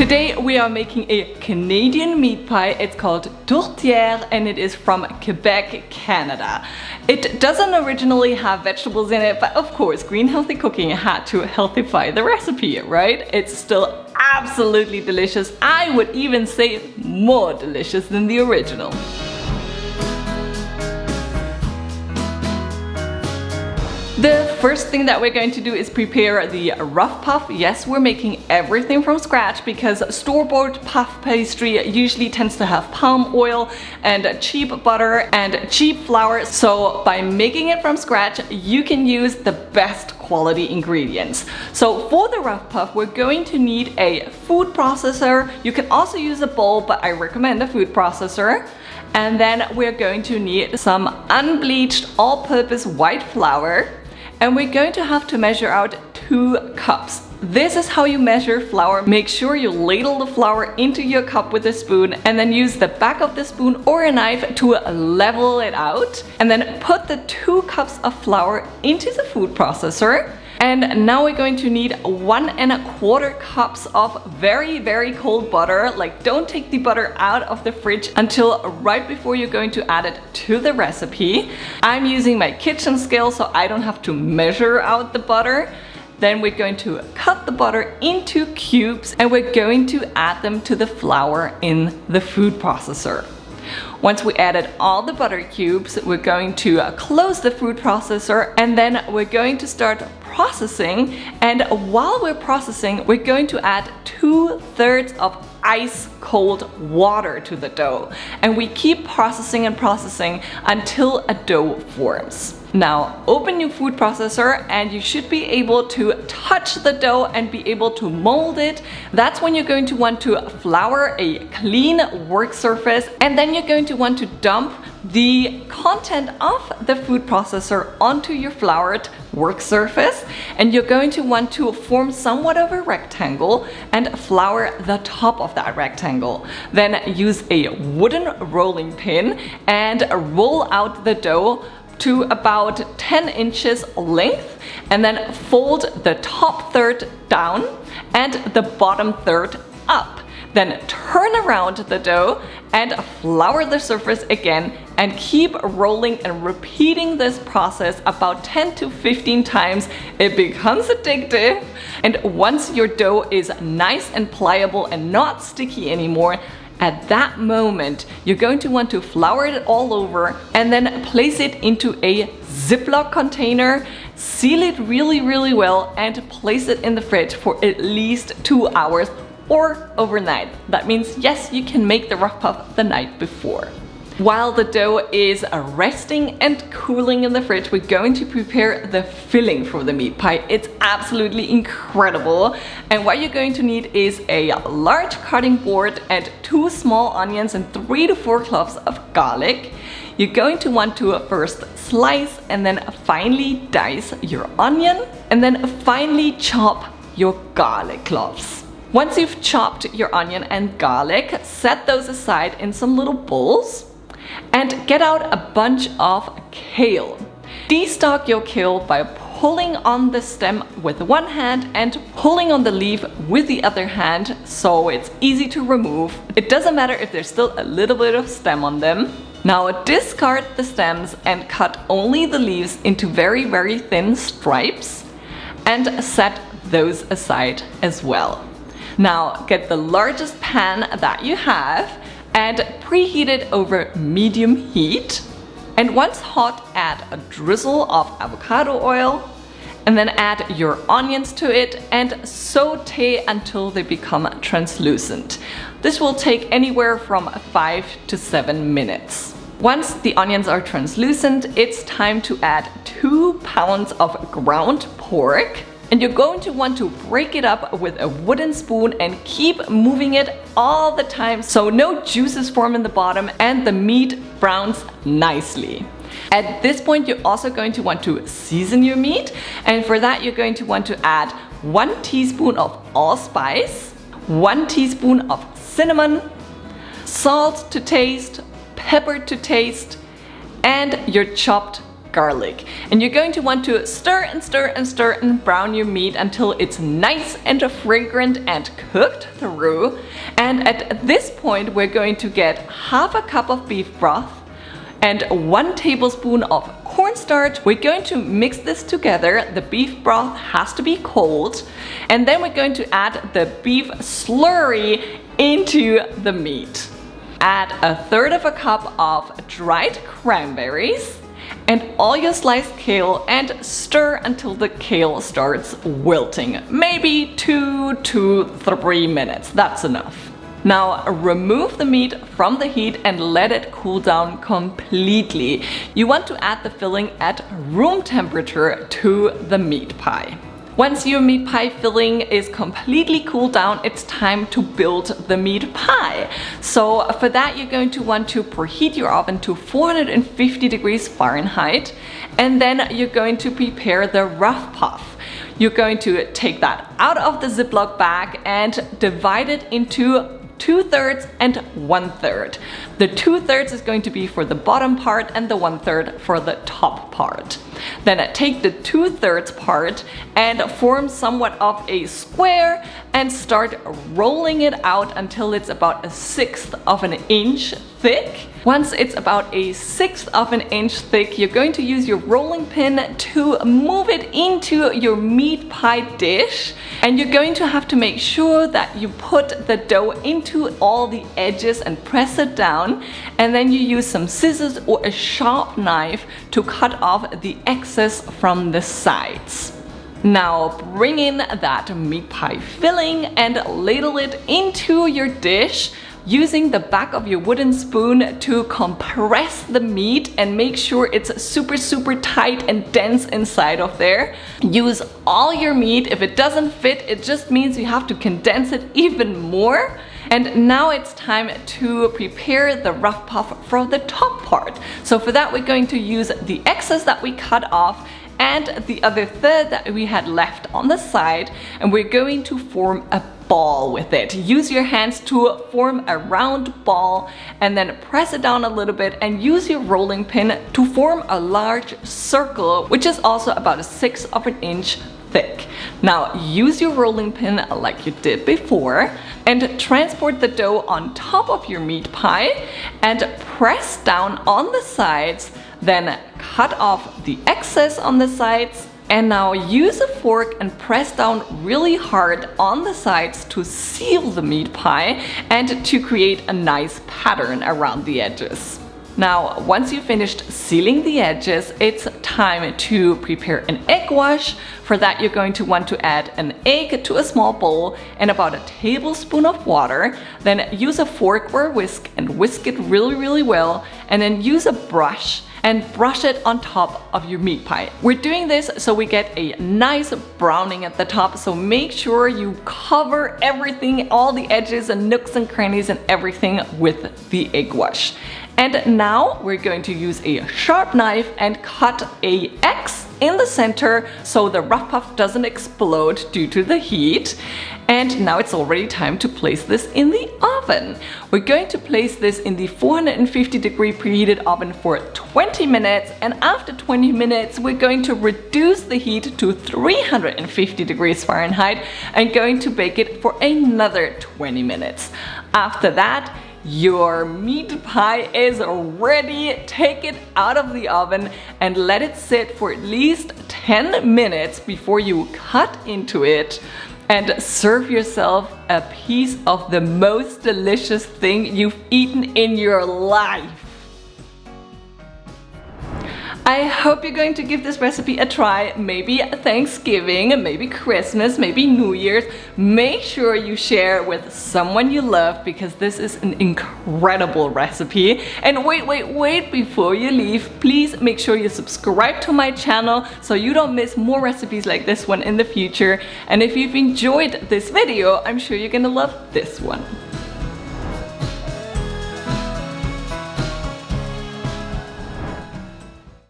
Today we are making a Canadian meat pie. It's called Tourtière and it is from Quebec, Canada. It doesn't originally have vegetables in it, but of course green healthy cooking had to healthify the recipe, right? It's still absolutely delicious. I would even say more delicious than the original. The first thing that we're going to do is prepare the rough puff. Yes, we're making everything from scratch because store-bought puff pastry usually tends to have palm oil and cheap butter and cheap flour. So by making it from scratch, you can use the best quality ingredients. So for the rough puff, we're going to need a food processor. You can also use a bowl, but I recommend a food processor. And then we're going to need some unbleached all-purpose white flour. And we're going to have to measure out 2 cups. This is how you measure flour. Make sure you ladle the flour into your cup with a spoon and then use the back of the spoon or a knife to level it out. And then put the 2 cups of flour into the food processor. And now we're going to need 1¼ cups of very cold butter. Like, don't take the butter out of the fridge until right before you're going to add it to the recipe. I'm using my kitchen scale so I don't have to measure out the butter. Then we're going to cut the butter into cubes and we're going to add them to the flour in the food processor. Once we added all the butter cubes, we're going to close the food processor and then we're going to start processing. And while we're processing, we're going to add 2/3 of ice cold water to the dough. And we keep processing and processing until a dough forms. Now open your food processor and you should be able to touch the dough and be able to mold it. That's when you're going to want to flour a clean work surface, and then you're going to want to dump the content of the food processor onto your floured work surface, and you're going to want to form somewhat of a rectangle and flour the top of that rectangle. Then use a wooden rolling pin and roll out the dough to about 10 inches length, and then fold the top third down and the bottom third up. Then turn around the dough and flour the surface again and keep rolling and repeating this process about 10 to 15 times. It becomes addictive, and once your dough is nice and pliable and not sticky anymore, at that moment, you're going to want to flour it all over and then place it into a Ziploc container, seal it really well, and place it in the fridge for at least 2 hours or overnight. That means, yes, you can make the rough puff the night before. While the dough is resting and cooling in the fridge, we're going to prepare the filling for the meat pie. It's absolutely incredible. And what you're going to need is a large cutting board and 2 small onions and 3 to 4 cloves of garlic. You're going to want to first slice and then finely dice your onion and then finely chop your garlic cloves. Once you've chopped your onion and garlic, set those aside in some little bowls. And get out a bunch of kale. Destock your kale by pulling on the stem with one hand and pulling on the leaf with the other hand, so it's easy to remove. It doesn't matter if there's still a little bit of stem on them. Now discard the stems and cut only the leaves into very thin stripes and set those aside as well. Now get the largest pan that you have and preheat it over medium heat. And once hot, add a drizzle of avocado oil and then add your onions to it and saute until they become translucent. This will take anywhere from 5 to 7 minutes. Once the onions are translucent, it's time to add 2 pounds of ground pork. And you're going to want to break it up with a wooden spoon and keep moving it all the time so no juices form in the bottom and the meat browns nicely. At this point, you're also going to want to season your meat, and for that you're going to want to add 1 teaspoon of allspice, 1 teaspoon of cinnamon, salt to taste, pepper to taste, and your chopped garlic. And you're going to want to stir and stir and stir and brown your meat until it's nice and fragrant and cooked through. And at this point we're going to get half a cup of beef broth and 1 tablespoon of cornstarch. We're going to mix this together. The beef broth has to be cold. And then we're going to add the beef slurry into the meat. Add 1/3 cup of dried cranberries and all your sliced kale and stir until the kale starts wilting. Maybe 2 to 3 minutes, that's enough. Now remove the meat from the heat and let it cool down completely. You want to add the filling at room temperature to the meat pie. Once your meat pie filling is completely cooled down, it's time to build the meat pie. So for that you're going to want to preheat your oven to 450 degrees Fahrenheit, and then you're going to prepare the rough puff. You're going to take that out of the Ziploc bag and divide it into 2/3 and 1/3. The 2/3 is going to be for the bottom part and the 1/3 for the top part. Then take the 2/3 part and form somewhat of a square and start rolling it out until it's about 1/6 of an inch thick. Once it's about 1/6 of an inch thick, you're going to use your rolling pin to move it into your meat pie dish. And you're going to have to make sure that you put the dough into all the edges and press it down. And then you use some scissors or a sharp knife to cut off the excess from the sides. Now bring in that meat pie filling and ladle it into your dish, using the back of your wooden spoon to compress the meat and make sure it's super tight and dense inside of there. Use all your meat. If it doesn't fit, it just means you have to condense it even more. And now it's time to prepare the rough puff for the top part. So for that we're going to use the excess that we cut off and the other third that we had left on the side, and we're going to form a ball with it. Use your hands to form a round ball and then press it down a little bit and use your rolling pin to form a large circle, which is also about 1/6 of an inch thick. Now use your rolling pin like you did before and transport the dough on top of your meat pie and press down on the sides. Then cut off the excess on the sides, and now use a fork and press down really hard on the sides to seal the meat pie and to create a nice pattern around the edges. Now once you've finished sealing the edges, it's time to prepare an egg wash. For that you're going to want to add an egg to a small bowl and about 1 tablespoon of water. Then use a fork or a whisk and whisk it really well, and then use a brush and brush it on top of your meat pie. We're doing this so we get a nice browning at the top, so make sure you cover everything, all the edges and nooks and crannies and everything with the egg wash. And now we're going to use a sharp knife and cut a X in the center so the rough puff doesn't explode due to the heat. And now it's already time to place this in the oven. We're going to place this in the 450 degree preheated oven for 20 minutes, and after 20 minutes we're going to reduce the heat to 350 degrees Fahrenheit and going to bake it for another 20 minutes. After that, your meat pie is ready. Take it out of the oven and let it sit for at least 10 minutes before you cut into it and serve yourself a piece of the most delicious thing you've eaten in your life. I hope you're going to give this recipe a try, maybe Thanksgiving, maybe Christmas, maybe New Year's. Make sure you share with someone you love because this is an incredible recipe. And wait, before you leave, please make sure you subscribe to my channel so you don't miss more recipes like this one in the future. And if you've enjoyed this video, I'm sure you're gonna love this one.